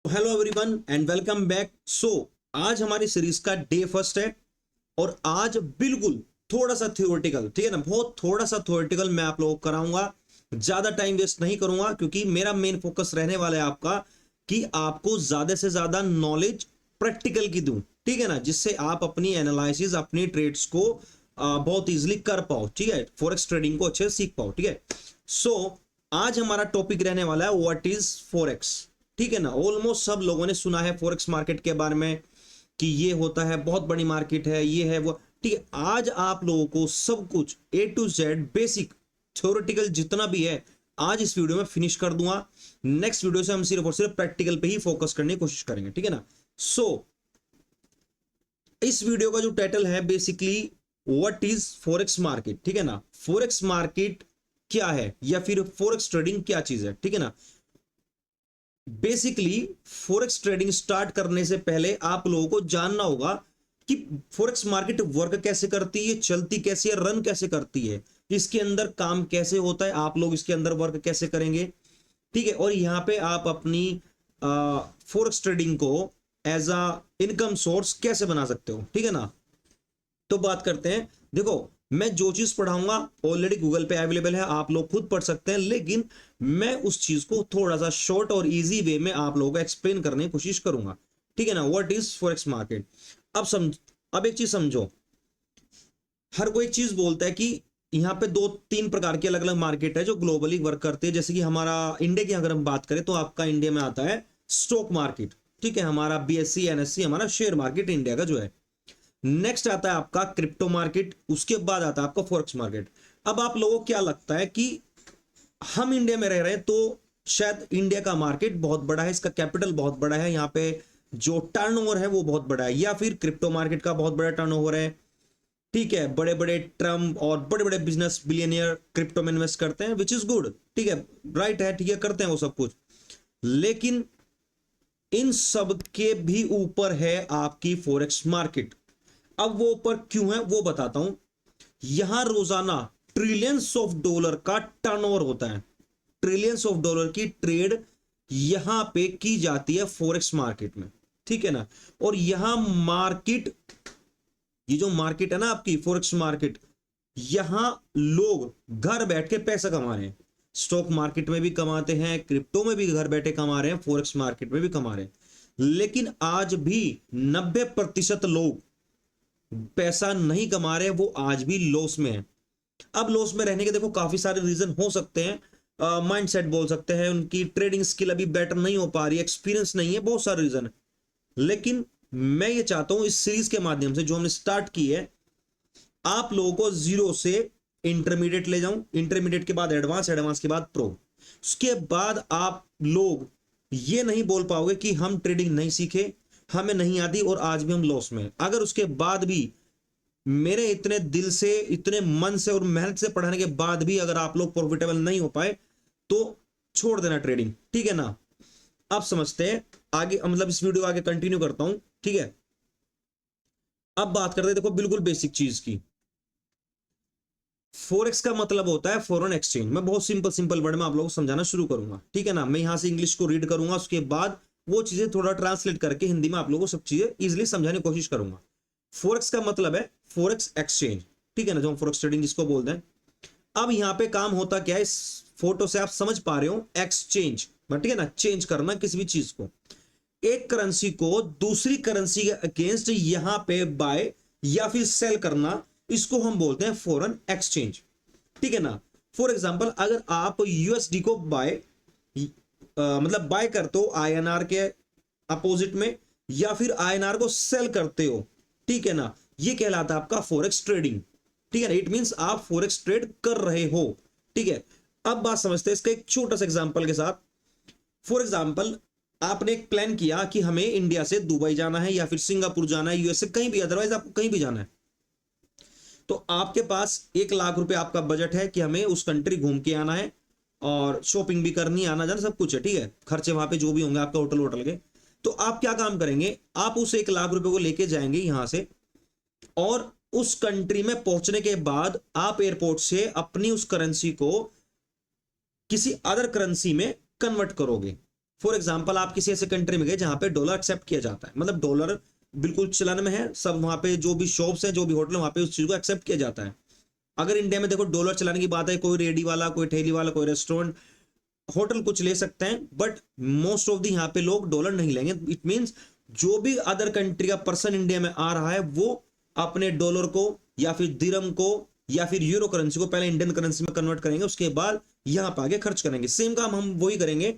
Hello everyone and welcome back. आज हमारी series का डे फर्स्ट है और आज बिल्कुल थोड़ा सा थ्योरेटिकल, ठीक है ना, बहुत थोड़ा सा थ्योरेटिकल मैं आप लोगों को कराऊंगा। ज्यादा टाइम वेस्ट नहीं करूंगा क्योंकि मेरा मेन फोकस रहने वाला है आपका कि आपको ज्यादा से ज्यादा नॉलेज प्रैक्टिकल की दूं, ठीक है ना, जिससे आप अपनी एनालिसिस अपनी ट्रेड्स को बहुत इजीली कर पाओ, ठीक है, फॉरेक्स ट्रेडिंग को अच्छे से सीख पाओ, ठीक है। सो आज हमारा टॉपिक रहने वाला है व्हाट इज फॉरेक्स, ठीक है ना। ऑलमोस्ट सब लोगों ने सुना है फॉरेक्स मार्केट के बारे में कि ये होता है, बहुत बड़ी मार्केट है, ये है वो, ठीक है। आज आप लोगों को सब कुछ ए टू जेड बेसिक थ्योरेटिकल जितना भी है आज इस वीडियो में फिनिश कर दूंगा। नेक्स्ट वीडियो से हम सिर्फ और सिर्फ प्रैक्टिकल पे ही फोकस करने की कोशिश करेंगे, ठीक है ना। इस वीडियो का जो टाइटल है basically what is forex market, ठीक है ना। फॉरेक्स मार्केट क्या है या फिर फॉरेक्स ट्रेडिंग क्या चीज है, ठीक है ना। बेसिकली फॉरेक्स ट्रेडिंग स्टार्ट करने से पहले आप लोगों को जानना होगा कि फॉरेक्स मार्केट वर्क कैसे करती है, चलती कैसे है, रन कैसे करती है, इसके अंदर काम कैसे होता है, आप लोग इसके अंदर वर्क कैसे करेंगे, ठीक है। और यहाँ पे आप अपनी फॉरेक्स ट्रेडिंग को एज अ इनकम सोर्स कैसे बना सकते हो, ठीक है ना। तो बात करते हैं। देखो, मैं जो चीज पढ़ाऊंगा ऑलरेडी गूगल पे अवेलेबल है, आप लोग खुद पढ़ सकते हैं, लेकिन मैं उस चीज को थोड़ा सा शॉर्ट और इजी वे में आप लोगों को एक्सप्लेन करने की कोशिश करूंगा, ठीक है ना। What is forex market. अब एक चीज समझो, हर कोई एक चीज बोलता है कि यहाँ पे दो तीन प्रकार की अलग अलग मार्केट है जो ग्लोबली वर्क करती है। जैसे कि हमारा इंडिया की अगर हम बात करें तो आपका इंडिया में आता है स्टॉक मार्केट, ठीक है, हमारा बीएससी एनएससी हमारा शेयर मार्केट इंडिया का जो है। नेक्स्ट आता है आपका क्रिप्टो मार्केट, उसके बाद आता है आपका फॉरेक्स मार्केट। अब आप लोगों को क्या लगता है कि हम इंडिया में रह रहे हैं तो शायद इंडिया का मार्केट बहुत बड़ा है, इसका कैपिटल बहुत बड़ा है, यहाँ पे जो टर्नओवर है वो बहुत बड़ा है, या फिर क्रिप्टो मार्केट का बहुत बड़ा टर्नओवर है, ठीक है, बड़े बड़े ट्रम्प और बड़े बड़े बिजनेस बिलियनियर क्रिप्टो में इन्वेस्ट करते हैं, विच इज गुड, ठीक है, राइट है, ठीक है, करते हैं वो सब कुछ। लेकिन इन सब के भी ऊपर है आपकी फॉरेक्स मार्केट। अब वो ऊपर क्यों है वो बताता हूं। यहां रोजाना ट्रिलियंस ऑफ डॉलर का टर्नओवर होता है, ट्रिलियंस ऑफ डॉलर की ट्रेड यहां पे की जाती है फॉरेक्स मार्केट में, ठीक है ना। और यहां मार्केट, ये जो मार्केट है ना आपकी फॉरेक्स मार्केट, यहां लोग घर बैठ के पैसा कमा रहे हैं। स्टॉक मार्केट में भी कमाते हैं, क्रिप्टो में भी घर बैठे कमा रहे हैं, फॉरेक्स मार्केट में भी कमा रहे हैं। लेकिन आज भी 90% लोग पैसा नहीं कमा रहे, वो आज भी लॉस में है। अब लॉस में रहने के देखो काफी सारे रीजन हो सकते हैं, माइंडसेट बोल सकते हैं, उनकी ट्रेडिंग स्किल अभी बेटर नहीं हो पा रही है, एक्सपीरियंस नहीं है, बहुत सारे रीजन है। लेकिन मैं ये चाहता हूं इस सीरीज के माध्यम से जो हमने स्टार्ट की है, आप लोगों को जीरो से इंटरमीडिएट ले जाऊं, इंटरमीडिएट के बाद एडवांस, एडवांस के बाद प्रो। उसके बाद आप लोग ये नहीं बोल पाओगे कि हम ट्रेडिंग नहीं सीखे, हमें नहीं आती और आज भी हम लॉस में। अगर उसके बाद भी मेरे इतने दिल से, इतने मन से और मेहनत से पढ़ाने के बाद भी अगर आप लोग प्रॉफिटेबल नहीं हो पाए तो छोड़ देना ट्रेडिंग, ठीक है ना। अब समझते हैं आगे, मतलब इस वीडियो आगे कंटिन्यू करता हूं, ठीक है। अब बात करते हैं, देखो बिल्कुल बेसिक चीज की। फॉरेक्स का मतलब होता है फॉरेन एक्सचेंज। मैं बहुत सिंपल सिंपल वर्ड में आप लोगों को समझाना शुरू करूंगा, ठीक है ना। मैं यहां से इंग्लिश को रीड करूंगा, उसके बाद वो चीजें थोड़ा ट्रांसलेट करके हिंदी में आप लोगों को सब चीजें इजिली समझाने की कोशिश करूंगा। फॉरेक्स का मतलब है फॉरेक्स एक्सचेंज, ठीक है ना, जो हम फॉरेक्स ट्रेडिंग जिसको बोलते हैं। अब यहाँ पे काम होता क्या है, इस फोटो से आप समझ पा रहे हो, एक्सचेंज, ठीक है ना, चेंज करना किसी भी चीज को, एक करेंसी को दूसरी करेंसी के अगेंस्ट यहां पे बाय या फिर सेल करना, इसको हम बोलते हैं फॉरेन एक्सचेंज, ठीक है ना। फॉर एग्जांपल अगर आप यूएसडी को बाय मतलब बाय करते हो आईएनआर के अपोजिट में, या फिर आईएनआर को सेल करते हो, ठीक है ना, ये कहलाता है आपका फॉरेक्स ट्रेडिंग, ठीक है ना। इट मींस आप फॉरेक्स ट्रेड कर रहे हो, ठीक है। अब बात समझते हैं इसका एक छोटा सा एग्जांपल के साथ। फॉर एग्जांपल आपने एक प्लान किया कि हमें इंडिया से दुबई जाना है या फिर सिंगापुर जाना है, यूएसए कहीं भी, अदरवाइज आपको कहीं भी जाना है। तो आपके पास 1 लाख रुपए आपका बजट है कि हमें उस कंट्री घूम के आना है और शॉपिंग भी करनी, आना जाना सब कुछ है, ठीक है, खर्चे वहां पे जो भी होंगे आपका होटल वोटल के। तो आप क्या काम करेंगे, आप उस 1 लाख रुपए को लेके जाएंगे यहां से, और उस कंट्री में पहुंचने के बाद आप एयरपोर्ट से अपनी उस करेंसी को किसी अदर करेंसी में कन्वर्ट करोगे, फॉर एग्जाम्पल आप किसी ऐसे कंट्री में गए जहां पे डॉलर एक्सेप्ट किया जाता है, मतलब डॉलर बिल्कुल चलन में है, सब वहां पे जो भी शॉप्स हैं, जो भी होटल, वहां पे उस चीज को एक्सेप्ट किया जाता है। अगर इंडिया में देखो डॉलर चलाने की बात है, कोई रेडी वाला, कोई ठेली वाला, कोई रेस्टोरेंट, होटल कुछ ले सकते हैं, बट मोस्ट ऑफ द यहाँ पे लोग डॉलर नहीं लेंगे। इट मींस जो भी अदर कंट्री का पर्सन इंडिया में आ रहा है वो अपने डॉलर को या फिर दिरहम को या फिर यूरो करेंसी को पहले इंडियन करेंसी में कन्वर्ट करेंगे, उसके बाद यहाँ पे आगे खर्च करेंगे। सेम काम हम वही करेंगे।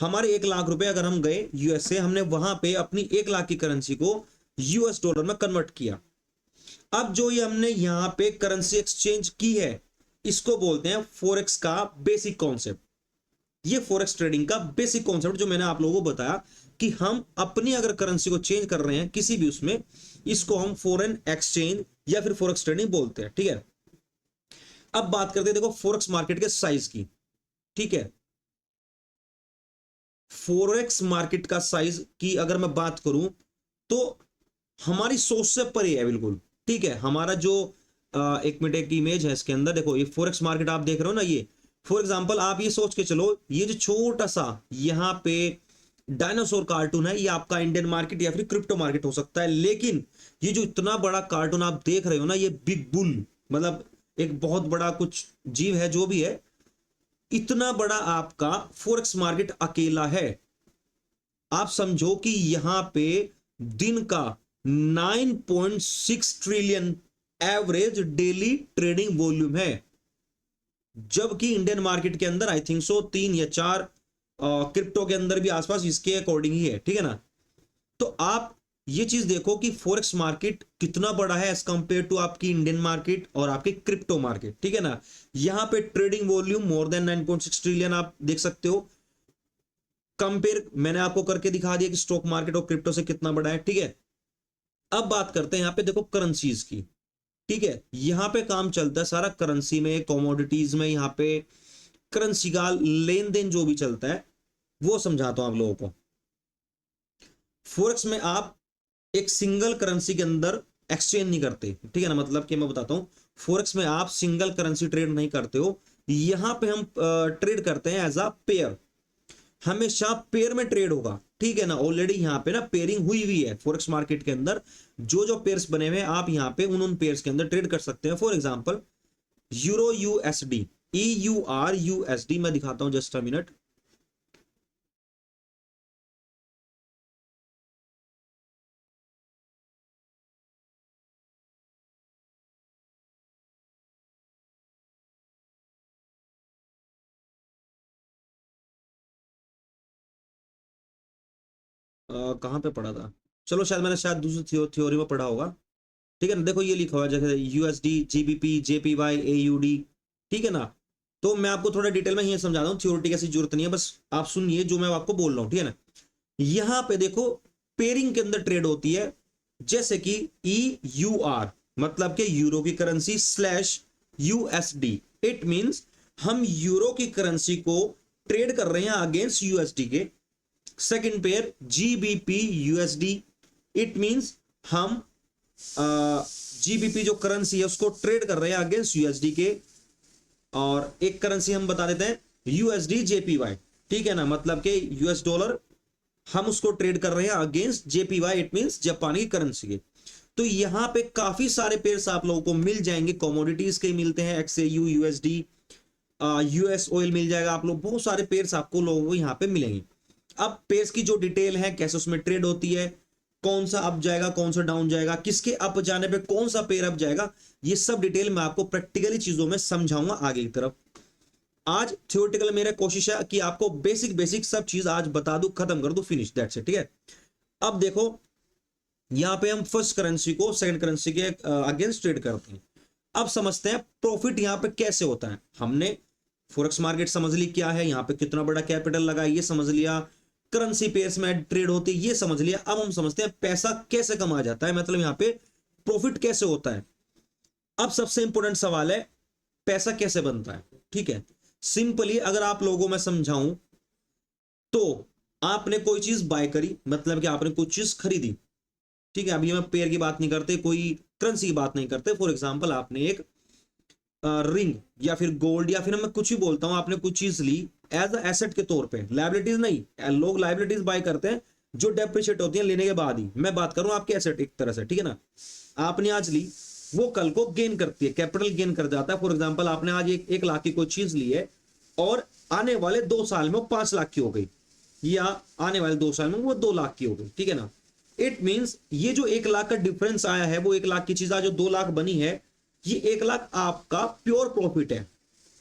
हमारे 1 लाख रुपए अगर हम गए यूएसए, हमने वहां पे अपनी 1 लाख की करेंसी को यूएस डॉलर में कन्वर्ट किया। अब जो ये हमने यहाँ पे करेंसी एक्सचेंज की है, इसको बोलते हैं फॉरेक्स का बेसिक कॉन्सेप्ट। ये फॉरेक्स ट्रेडिंग का बेसिक कॉन्सेप्ट जो मैंने आप लोगों को बताया कि हम अपनी अगर करेंसी को चेंज कर रहे हैं किसी भी उसमें, इसको हम फॉरेन एक्सचेंज या फिर फॉरेक्स ट्रेडिंग बोलते हैं। ठीक है, अब बात करते हैं देखो फॉरेक्स मार्केट के साइज की। ठीक है, फॉरेक्स मार्केट का साइज की अगर मैं बात करूं तो हमारी सोच से परे है बिल्कुल। ठीक है, हमारा जो एक मिनट, एक इमेज है इसके अंदर, देखो ये फॉरेक्स मार्केट आप देख रहे हो ना, ये फॉर एग्जांपल आप ये सोच के चलो, ये जो छोटा सा यहाँ पे डायनासोर कार्टून है, ये आपका इंडियन मार्केट या फिर क्रिप्टो मार्केट हो सकता है। लेकिन ये जो इतना बड़ा कार्टून आप देख रहे हो ना, ये बिग बुल, मतलब एक बहुत बड़ा कुछ जीव है जो भी है, इतना बड़ा आपका फॉरेक्स मार्केट अकेला है। आप समझो कि यहां पे दिन का 9.6 trillion average daily trading volume है, जबकि इंडियन मार्केट के अंदर आई थिंक सो 3 या 4 क्रिप्टो के अंदर भी आसपास इसके अकॉर्डिंग ही है। ठीक है ना, तो आप ये चीज देखो कि फॉरेक्स मार्केट कितना बड़ा है एज कंपेयर टू आपकी इंडियन मार्केट और आपकी क्रिप्टो मार्केट। ठीक है ना, यहां पे trading volume more than 9.6 trillion आप देख सकते हो। कंपेयर मैंने आपको करके दिखा दिया कि स्टॉक मार्केट और क्रिप्टो से कितना बड़ा है। ठीक है, अब बात करते हैं यहाँ पे देखो करेंसीज की। ठीक है, यहां पे काम चलता है सारा करेंसी में, कमोडिटीज में, यहाँ पे करेंसी का लेन देन जो भी चलता है वो समझाता हूं आप लोगों को। फॉरेक्स में आप एक सिंगल करेंसी के अंदर एक्सचेंज नहीं करते। ठीक है ना, मतलब कि मैं बताता हूं, फॉरेक्स में आप सिंगल करेंसी ट्रेड नहीं करते हो, यहां पे हम ट्रेड करते हैं एज अ पेयर, हमेशा पेयर में ट्रेड होगा। ठीक है ना, ऑलरेडी यहाँ पे ना पेयरिंग हुई हुई है फॉरेक्स मार्केट के अंदर, जो जो पेयर्स बने हुए हैं आप यहाँ पे उन पेयर्स के अंदर ट्रेड कर सकते हैं। For example euro USD, EUR USD, मैं दिखाता हूं जस्ट अ मिनट। कहाँ पे पढ़ा था, चलो शायद मैंने शायद दूसरी थ्योरी में पढ़ा होगा। ठीक है ना, देखो ये लिखा हुआ है जैसे USD, GBP, JPY, AUD। ठीक है ना, तो मैं आपको थोड़ा डिटेल में ये समझा रहा हूँ, थ्योरी की जरूरत नहीं है, बस आप सुनिए जो मैं आपको बोल रहा हूँ। ठीक है ना, यहां पे देखो पेयरिंग के अंदर ट्रेड होती है, जैसे कि EUR मतलब के यूरो की currency slash USD। It means हम यूरो की करेंसी को ट्रेड कर रहे हैं अगेंस्ट USD के। Second pair GBP USD, it means हम GBP जो करेंसी है उसको ट्रेड कर रहे हैं अगेंस्ट USD के। और एक करेंसी हम बता देते हैं USD JPY। ठीक है ना, मतलब के US डॉलर हम उसको ट्रेड कर रहे हैं अगेंस्ट JPY, इट मींस जापानी की करेंसी के। तो यहां पे काफी सारे पेयर्स आप लोगों को मिल जाएंगे, कमोडिटीज के मिलते हैं, XAU USD, US ऑयल मिल जाएगा, आप लोग बहुत सारे पेयर्स आपको लोगों को यहाँ पे मिलेंगे। अब पेयर्स की जो डिटेल है, कैसे उसमें ट्रेड होती है, कौन सा अप जाएगा कौन सा डाउन जाएगा, किसके अप जाने पे कौन सा पेयर अप जाएगा, ये सब डिटेल मैं आपको प्रैक्टिकली चीजों में समझाऊंगा आगे की तरफ। आज थ्योरेटिकल मेरा कोशिश है कि आपको बेसिक बेसिक सब चीज आज बता दूं, खत्म कर दूं, फिनिश, दैट्स इट। ठीक है, अब देखो यहां पे हम फर्स्ट करेंसी को सेकंड करेंसी के अगेंस्ट ट्रेड करते हैं। अब समझते हैं प्रॉफिट यहां पे कैसे होता है। हमने फॉरेक्स मार्केट समझ ली क्या है, यहाँ पे कितना बड़ा कैपिटल लगा ये समझ लिया, करेंसी पेयर्स में ट्रेड होती है ये समझ लिया। अब हम समझते हैं पैसा कैसे कमाया जाता है, मतलब यहाँ पे प्रॉफिट कैसे होता है। अब सबसे इंपॉर्टेंट सवाल है पैसा कैसे बनता है। ठीक है, सिंपली अगर आप लोगों में समझाऊं तो आपने कोई चीज बाय करी, मतलब कि आपने कोई चीज खरीदी। ठीक है, अभी हम पेयर की बात नहीं करते, कोई करेंसी की बात नहीं करते। फॉर एग्जांपल आपने एक रिंग या फिर गोल्ड या फिर मैं कुछ भी बोलता हूं, आपने कुछ चीज ली, एज अ एसेट के तौर पे, लाइबिलिटीज नहीं। लोग लाइबिलिटीज बाय करते हैं जो डेप्रिशिएट होती है लेने के बाद ही, मैं बात करूं आपके एसेट एक तरह से, ठीक है ना। आपने आज ली, वो कल को गेन करती है, कैपिटल गेन कर जाता है। फॉर एग्जांपल आपने आज 1 लाख की कोई चीज ली है और आने वाले 2 साल में वो 5 लाख की हो गई, या आने वाले 2 साल में वो 2 लाख की हो गई, ठीक है ना। इट मींस ये जो 1 लाख का डिफरेंस आया है, वो 1 लाख की चीज आज जो 2 लाख बनी है, ये 1 लाख आपका प्योर प्रॉफिट है।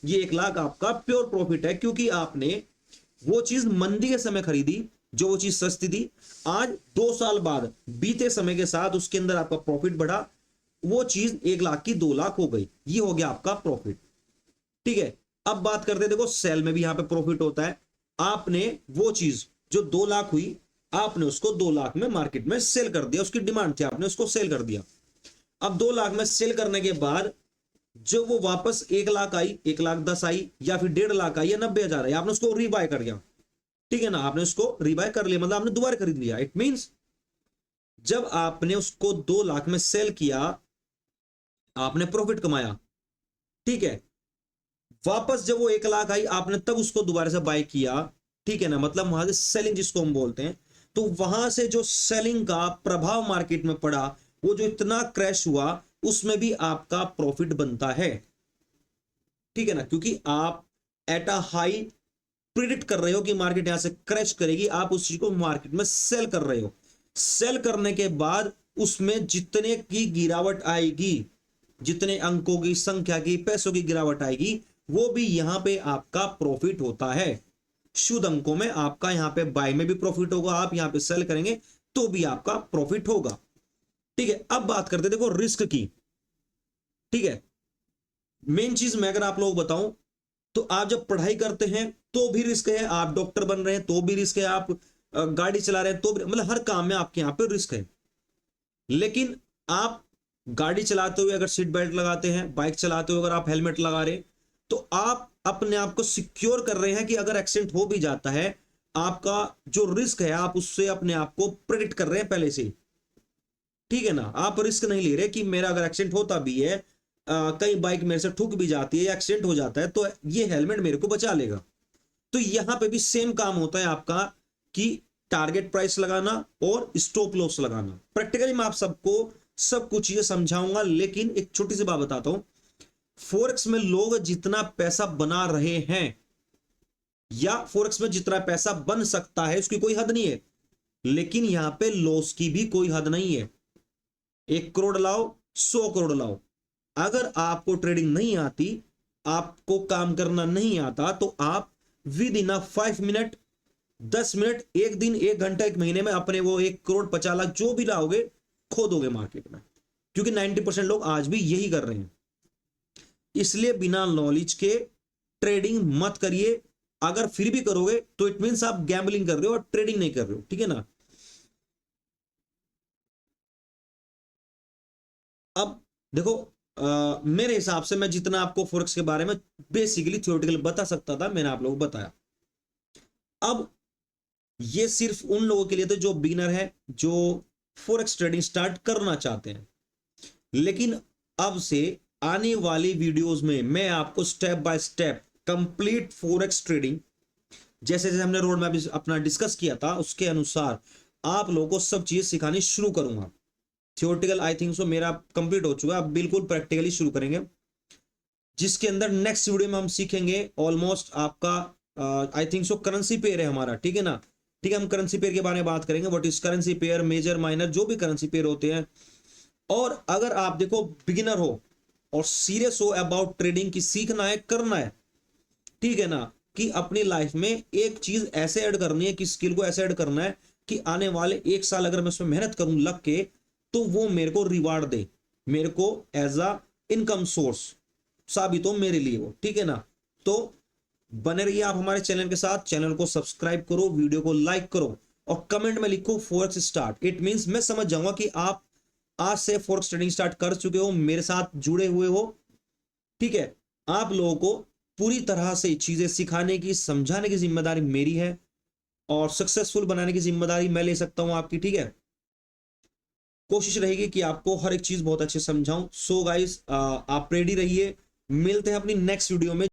ये 1 लाख आपका प्योर प्रॉफिट है, क्योंकि आपने वो चीज मंदी के समय खरीदी, जो वो चीज सस्ती थी। आज 2 साल बाद बीते समय के साथ उसके अंदर आपका प्रॉफिट बढ़ा, वो चीज 1 लाख की 2 लाख हो गई, ये हो गया आपका प्रॉफिट, ठीक है। अब बात करते हैं, देखो सेल में भी यहां पे प्रॉफिट होता है। आपने वो चीज जो 2 लाख हुई, आपने उसको 2 लाख में मार्केट में सेल कर दिया, उसकी डिमांड थी, आपने उसको सेल कर दिया। अब 2 लाख में सेल करने के बाद जो वो वापस 1 लाख आई, 1,10,000 आई, या फिर 1.5 लाख आई, या 90,000 आई, आपने उसको रीबाय कर दिया, ठीक है ना। आपने उसको रीबाय कर लिया, मतलब आपने दोबारा खरीद लिया। इट मींस जब आपने उसको 2 लाख में सेल किया, आपने प्रॉफिट कमाया, ठीक है। वापस जब वो 1 लाख आई, आपने तब उसको दोबारा से बाय किया, ठीक है ना। मतलब वहां से सेलिंग जिसको हम बोलते हैं, तो वहां से जो सेलिंग का प्रभाव मार्केट में पड़ा, वो जो इतना क्रैश हुआ, उसमें भी आपका प्रॉफिट बनता है, ठीक है ना। क्योंकि आप एट अ हाई प्रिडिक्ट कर रहे हो कि मार्केट यहां से क्रैश करेगी, आप उस चीज को मार्केट में सेल कर रहे हो। सेल करने के बाद उसमें जितने की गिरावट आएगी, जितने अंकों की संख्या की पैसों की गिरावट आएगी, वो भी यहां पे आपका प्रॉफिट होता है। शुद्ध अंकों में आपका यहां पे बाय में भी प्रॉफिट होगा, आप यहां पे सेल करेंगे तो भी आपका प्रॉफिट होगा, ठीक है। अब बात करते देखो रिस्क की, ठीक है। मेन चीज मैं अगर आप लोग बताऊं, तो आप जब पढ़ाई करते हैं तो भी रिस्क है, आप डॉक्टर बन रहे हैं तो भी रिस्क है, आप गाड़ी चला रहे हैं तो भी, मतलब हर काम में आपके यहां पे रिस्क है। लेकिन आप गाड़ी चलाते हुए अगर सीट बेल्ट लगाते हैं, बाइक चलाते हुए अगर आप हेलमेट लगा रहे हैं, तो आप अपने आप को सिक्योर कर रहे हैं कि अगर एक्सीडेंट हो भी जाता है, आपका जो रिस्क है आप उससे अपने आप को प्रेडिक्ट कर रहे हैं पहले से, ठीक है ना। आप रिस्क नहीं ले रहे कि मेरा अगर एक्सीडेंट होता भी है, कहीं बाइक मेरे से ठुक भी जाती है या एक्सीडेंट हो जाता है, तो ये हेलमेट मेरे को बचा लेगा। तो यहां पे भी सेम काम होता है आपका, कि टारगेट प्राइस लगाना और स्टॉप लॉस लगाना। प्रैक्टिकली मैं आप सबको सब कुछ चीजें समझाऊंगा, लेकिन एक छोटी सी बात बताता हूं। फॉरेक्स में लोग जितना पैसा बना रहे हैं, या फॉरेक्स में जितना पैसा बन सकता है, उसकी कोई हद नहीं है, लेकिन यहां पे लॉस की भी कोई हद नहीं है। 1 करोड़ लाओ, 100 करोड़ लाओ, अगर आपको ट्रेडिंग नहीं आती, आपको काम करना नहीं आता, तो आप विद इन 5 मिनट, 10 मिनट, 1 दिन, 1 घंटा, 1 महीने में अपने वो 1 करोड़ 50 लाख जो भी लाओगे खो दोगे मार्केट में। क्योंकि 90% लोग आज भी यही कर रहे हैं। इसलिए बिना नॉलेज के ट्रेडिंग मत करिए। अगर फिर भी करोगे तो इट मींस आप गैम्बलिंग कर रहे हो और ट्रेडिंग नहीं कर रहे हो, ठीक है ना। अब देखो, मेरे हिसाब से मैं जितना आपको फॉरेक्स के बारे में बेसिकली थ्योरेटिकल बता सकता था, मैंने आप लोगों को बताया। अब ये सिर्फ उन लोगों के लिए थे जो बिगिनर है, जो फॉरेक्स ट्रेडिंग स्टार्ट करना चाहते हैं। लेकिन अब से आने वाली वीडियोस में मैं आपको step by step complete forex trading, जैसे जैसे हमने रोड मैप अपना डिस्कस किया था, उसके अनुसार आप लोगों को सब चीजें सिखानी शुरू करूंगा। थियोरेटिकल आई थिंक सो मेरा कंप्लीट हो चुका है, अब बिल्कुल प्रैक्टिकली शुरू करेंगे, जिसके अंदर नेक्स्ट वीडियो में हम सीखेंगे ऑलमोस्ट आपका I think so currency pair है हमारा, ठीक है ना। ठीक है, हम करेंसी पेयर के बारे में बात करेंगे, what is currency pair, major minor, जो भी करेंसी पेयर होते हैं। और अगर आप देखो बिगिनर हो और सीरियस हो अबाउट ट्रेडिंग की, सीखना है, करना है, ठीक है ना, कि अपनी लाइफ में एक चीज ऐसे ऐड करनी है, कि स्किल को ऐसे ऐड करना है कि आने वाले 1 साल अगर मैं उसमें मेहनत करूं लग के, तो वो मेरे को रिवार्ड दे, मेरे को एज अ इनकम सोर्स साबित हो मेरे लिए वो, ठीक है ना। तो बने रहिए आप हमारे चैनल के साथ, चैनल को सब्सक्राइब करो, वीडियो को लाइक करो और कमेंट में लिखो फॉरेक्स स्टार्ट। इट मींस मैं समझ जाऊंगा कि आप आज से फॉरेक्स ट्रेडिंग स्टार्ट कर चुके हो, मेरे साथ जुड़े हुए हो, ठीक है। आप लोगों को पूरी तरह से चीजें सिखाने की, समझाने की जिम्मेदारी मेरी है, और सक्सेसफुल बनाने की जिम्मेदारी मैं ले सकता हूं आपकी, ठीक है। कोशिश रहेगी कि आपको हर एक चीज बहुत अच्छे समझाऊं। सो गाइस, आप रेडी रहिए, मिलते हैं अपनी नेक्स्ट वीडियो में।